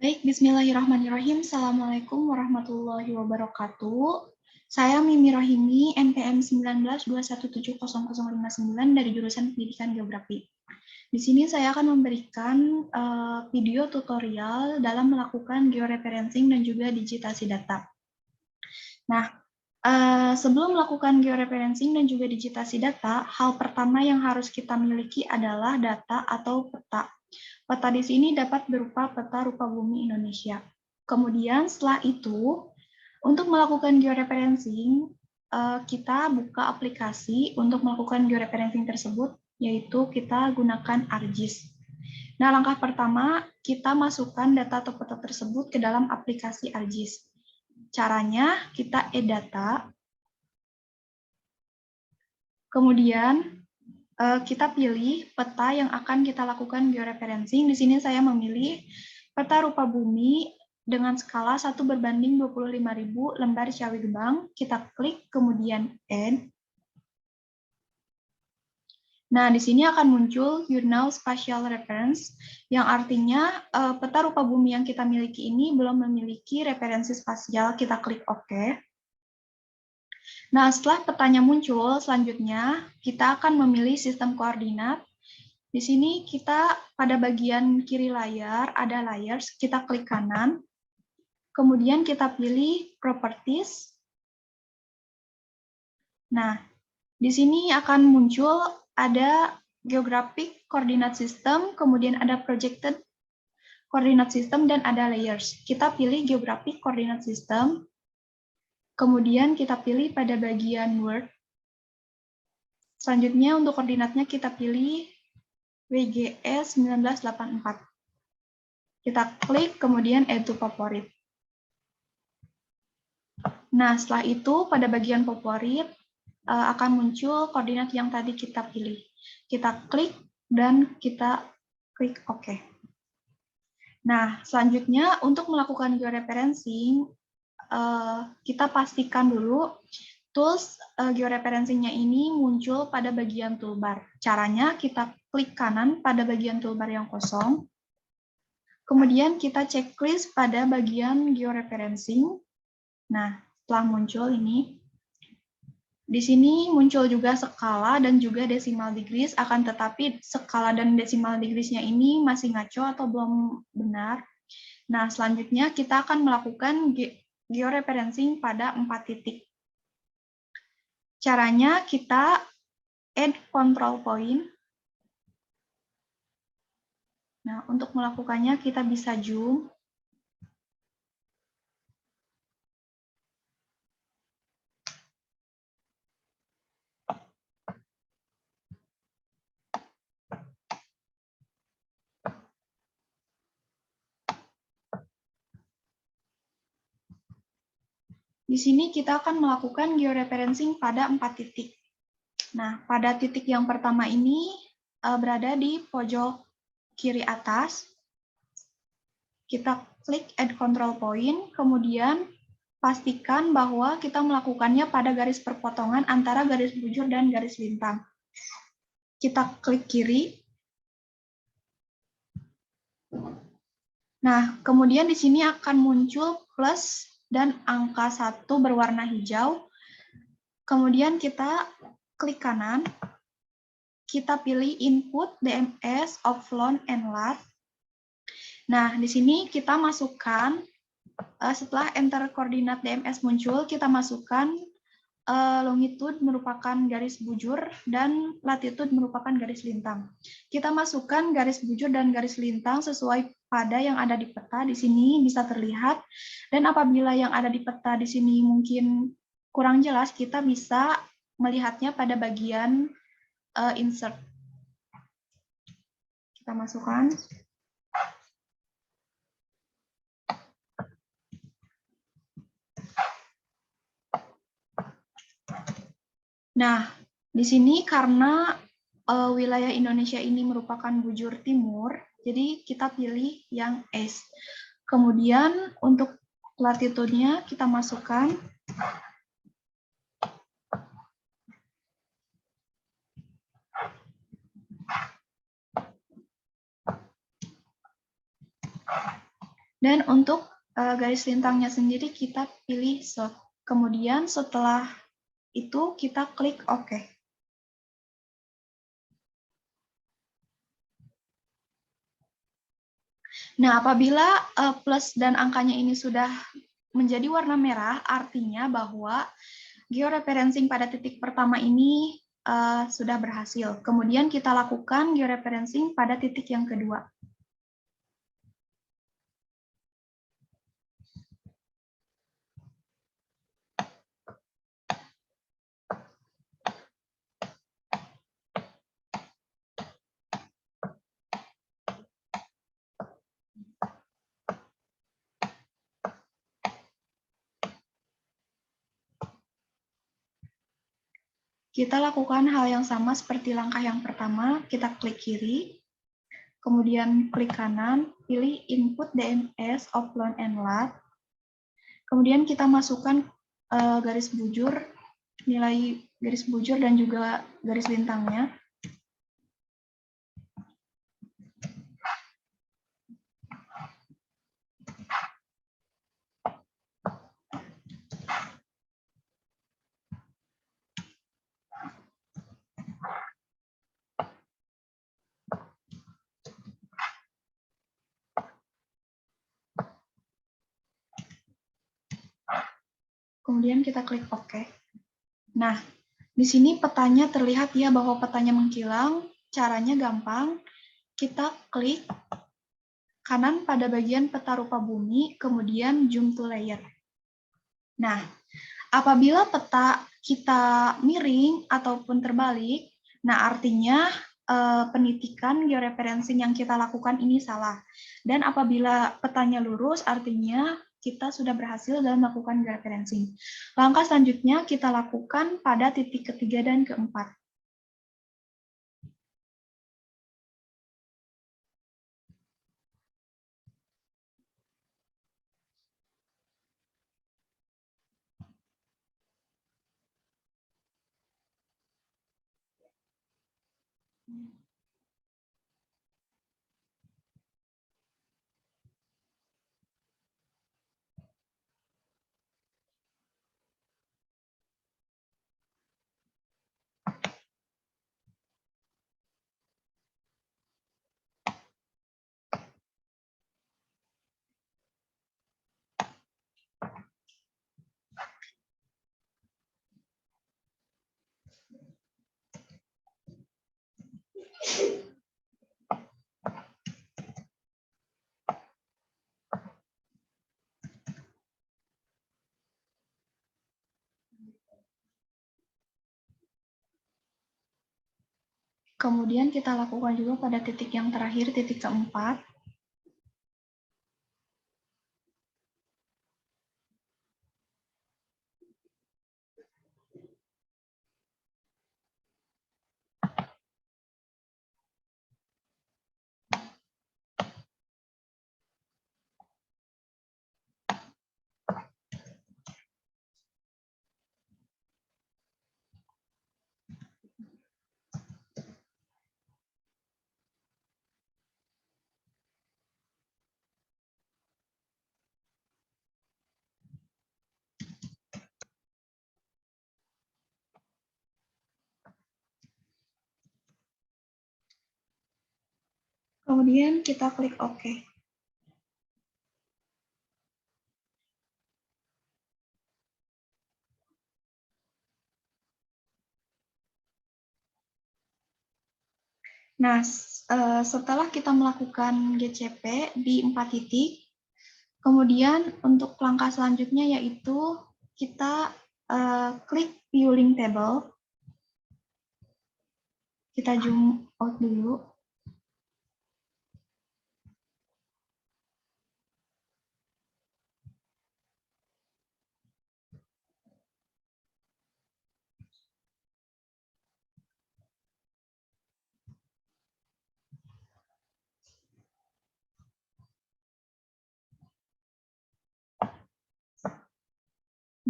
Baik, bismillahirrahmanirrahim. Assalamualaikum warahmatullahi wabarakatuh. Saya Mimi Rohimi, NPM 1921700059 dari jurusan Pendidikan Geografi. Di sini saya akan memberikan video tutorial dalam melakukan georeferencing dan juga digitasi data. Nah, sebelum melakukan georeferencing dan juga digitasi data, hal pertama yang harus kita miliki adalah data atau peta. Peta di sini dapat berupa peta rupa bumi Indonesia. Kemudian setelah itu, untuk melakukan georeferencing, kita buka aplikasi untuk melakukan georeferencing tersebut, yaitu kita gunakan ArcGIS. Nah, langkah pertama, kita masukkan data atau peta tersebut ke dalam aplikasi ArcGIS. Caranya, kita add data, kemudian kita pilih peta yang akan kita lakukan georeferencing. Di sini saya memilih peta rupa bumi dengan skala 1:25.000 lembar Ciawi Gebang. Kita klik, kemudian Add. Nah, di sini akan muncul Journal Spatial Reference, yang artinya peta rupa bumi yang kita miliki ini belum memiliki referensi spasial. Kita klik OK. Nah, setelah petanya muncul, selanjutnya kita akan memilih sistem koordinat. Di sini kita pada bagian kiri layar ada layers, kita klik kanan, kemudian kita pilih properties. Nah, di sini akan muncul ada geographic coordinate system, kemudian ada projected coordinate system, dan ada layers. Kita pilih geographic coordinate system, kemudian kita pilih pada bagian word. Selanjutnya untuk koordinatnya kita pilih WGS 1984. Kita klik, kemudian add to favorit. Nah, setelah itu pada bagian favorit akan muncul koordinat yang tadi kita pilih. Kita klik dan kita klik OK. Nah, selanjutnya untuk melakukan georeferencing, kita pastikan dulu tools georeferencingnya ini muncul pada bagian toolbar. Caranya kita klik kanan pada bagian toolbar yang kosong. Kemudian kita checklist pada bagian georeferencing. Nah, setelah muncul ini, di sini muncul juga skala dan juga decimal degrees, akan tetapi skala dan decimal degrees-nya ini masih ngaco atau belum benar. Nah, selanjutnya kita akan melakukan georeferencing pada 4 titik. Caranya kita add control point. Nah, untuk melakukannya kita bisa zoom. Di sini kita akan melakukan georeferencing pada 4 titik. Nah, pada titik yang pertama ini berada di pojok kiri atas. Kita klik add control point, kemudian pastikan bahwa kita melakukannya pada garis perpotongan antara garis bujur dan garis lintang. Kita klik kiri. Nah, kemudian di sini akan muncul plus dan angka 1 berwarna hijau. Kemudian kita klik kanan. Kita pilih input DMS, offload, and lat. Nah, di sini kita masukkan, setelah enter koordinat DMS muncul, kita masukkan longitude merupakan garis bujur dan latitude merupakan garis lintang. Kita masukkan garis bujur dan garis lintang sesuai pada yang ada di peta. Di sini bisa terlihat. Dan apabila yang ada di peta di sini mungkin kurang jelas, kita bisa melihatnya pada bagian insert. Kita masukkan. Nah, di sini karena wilayah Indonesia ini merupakan bujur timur, jadi kita pilih yang east. Kemudian untuk latitude-nya kita masukkan. Dan untuk garis lintangnya sendiri kita pilih soft. Kemudian setelah itu kita klik OK. Nah, apabila plus dan angkanya ini sudah menjadi warna merah, artinya bahwa georeferencing pada titik pertama ini sudah berhasil. Kemudian kita lakukan georeferencing pada titik yang kedua. Kita lakukan hal yang sama seperti langkah yang pertama, kita klik kiri, kemudian klik kanan, pilih input DMS, offline and lat, kemudian kita masukkan garis bujur, nilai garis bujur dan juga garis lintangnya. Kemudian kita klik OK. Nah, di sini petanya terlihat ya bahwa petanya mengkilang. Caranya gampang. Kita klik kanan pada bagian peta rupa bumi, kemudian zoom to layer. Nah, apabila peta kita miring ataupun terbalik, nah artinya penitikan georeferencing yang kita lakukan ini salah. Dan apabila petanya lurus, artinya kita sudah berhasil dalam melakukan georeferencing. Langkah selanjutnya kita lakukan pada titik ketiga dan keempat. Kemudian kita lakukan juga pada titik yang terakhir, titik keempat. Kemudian kita klik OK. Nah, setelah kita melakukan GCP di 4 titik, kemudian untuk langkah selanjutnya yaitu kita klik View Link Table. Kita zoom out dulu.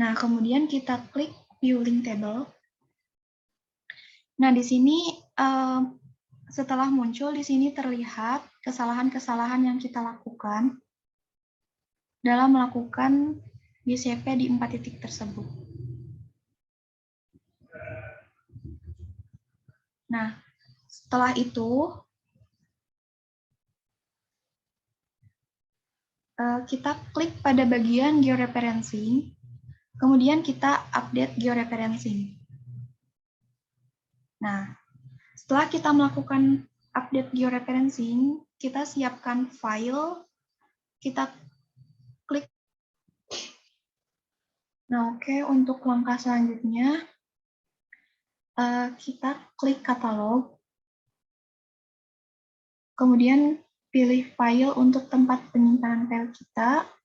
Nah, kemudian kita klik View Link Table. Nah, di sini setelah muncul, di sini terlihat kesalahan-kesalahan yang kita lakukan. dalam melakukan GCP di 4 titik tersebut. Nah, setelah itu, kita klik pada bagian georeferencing, kemudian kita update georeferencing. Nah, setelah kita melakukan update georeferencing, kita siapkan file, kita klik. Nah, oke, untuk langkah selanjutnya, kita klik katalog, kemudian pilih file untuk tempat penyimpanan file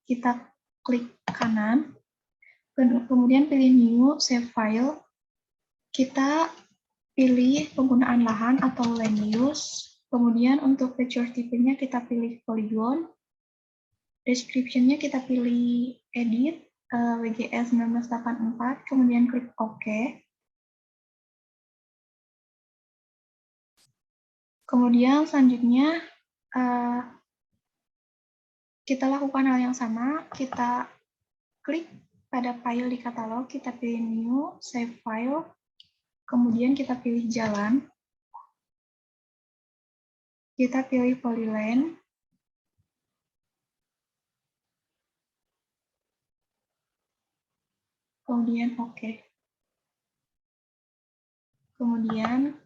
kita klik kanan, kemudian pilih new, save file, kita pilih penggunaan lahan atau land use, kemudian untuk feature type-nya kita pilih polygon, description-nya kita pilih edit, WGS 1984, kemudian klik OK. Kemudian selanjutnya kita lakukan hal yang sama, kita klik pada file di katalog, kita pilih new, save file, kemudian kita pilih jalan, kita pilih polyland, kemudian OK. Kemudian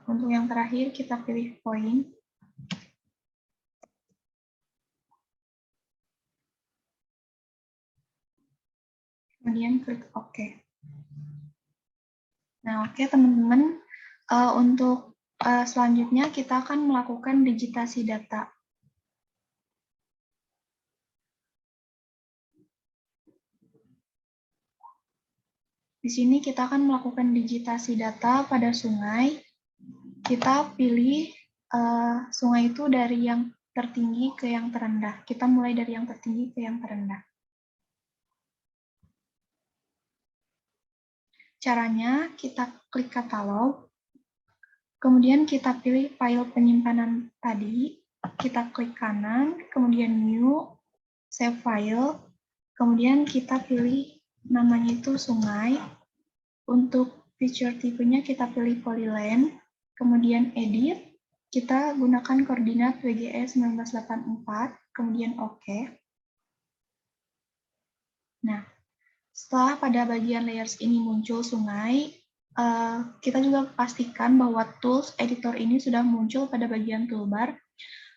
untuk yang terakhir kita pilih point. Kemudian klik OK. Nah, oke teman-teman, untuk selanjutnya kita akan melakukan digitasi data. Di sini kita akan melakukan digitasi data pada sungai. Kita pilih sungai itu dari yang tertinggi ke yang terendah. Kita mulai dari yang tertinggi ke yang terendah. Caranya, kita klik katalog, kemudian kita pilih file penyimpanan tadi, kita klik kanan, kemudian new, save file, kemudian kita pilih namanya itu sungai, untuk feature tipenya kita pilih polyland, kemudian edit, kita gunakan koordinat WGS 1984, kemudian OK. Nah, setelah pada bagian layers ini muncul sungai, kita juga pastikan bahwa tools editor ini sudah muncul pada bagian toolbar.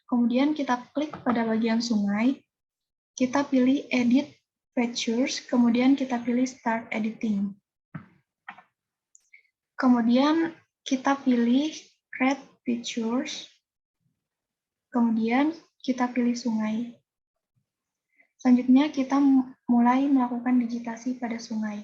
Kemudian kita klik pada bagian sungai, kita pilih edit features, kemudian kita pilih start editing. Kemudian kita pilih create features, kemudian kita pilih sungai. Selanjutnya kita mulai melakukan digitasi pada sungai.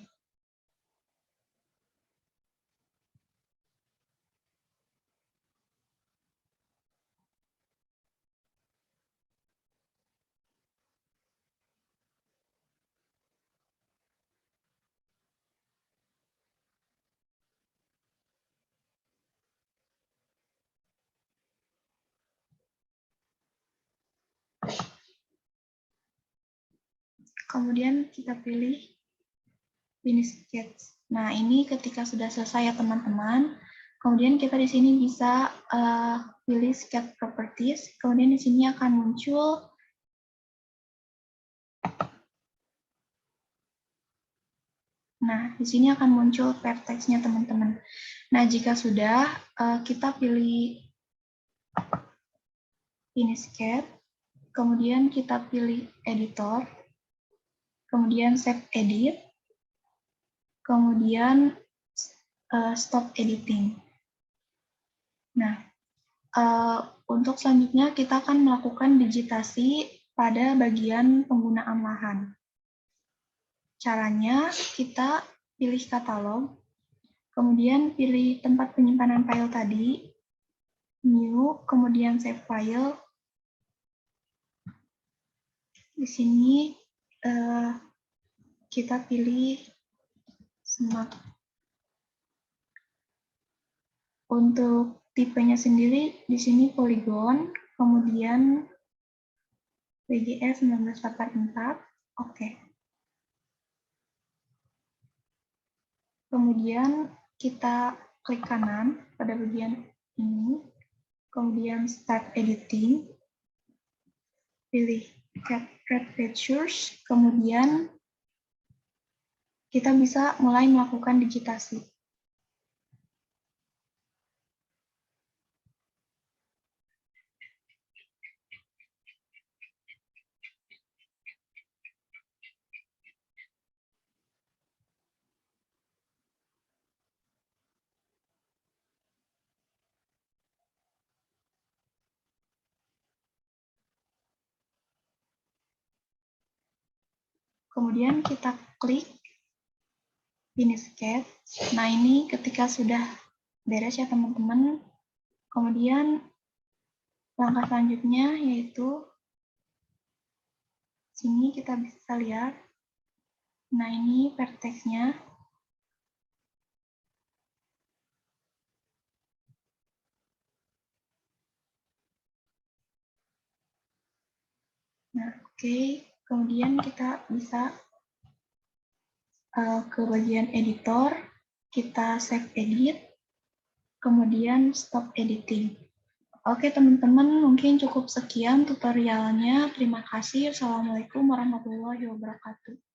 Kemudian kita pilih finish sketch. Nah, ini ketika sudah selesai ya teman-teman. Kemudian kita di sini bisa pilih sketch properties. Kemudian di sini akan muncul di sini akan muncul vertex-nya teman-teman. Nah, jika sudah kita pilih finish sketch, kemudian kita pilih editor, kemudian save edit, kemudian stop editing. Nah, untuk selanjutnya kita akan melakukan digitasi pada bagian penggunaan lahan. Caranya kita pilih katalog, kemudian pilih tempat penyimpanan file tadi, new, kemudian save file. Di sini kita pilih smart. Untuk tipenya sendiri di sini polygon, kemudian PGS 1984. Oke. Kemudian kita klik kanan pada bagian ini. Kemudian Start Editing. Pilih Red Pictures. Kemudian kita bisa mulai melakukan digitasi. Kemudian kita klik Finish Sketch. Nah, ini ketika sudah beres ya teman-teman. Kemudian langkah selanjutnya yaitu sini kita bisa lihat. Nah, ini vertex-nya. Nah, oke. Kemudian kita bisa ke bagian editor, kita save edit, kemudian stop editing. Oke teman-teman, mungkin cukup sekian tutorialnya. Terima kasih. Assalamualaikum warahmatullahi wabarakatuh.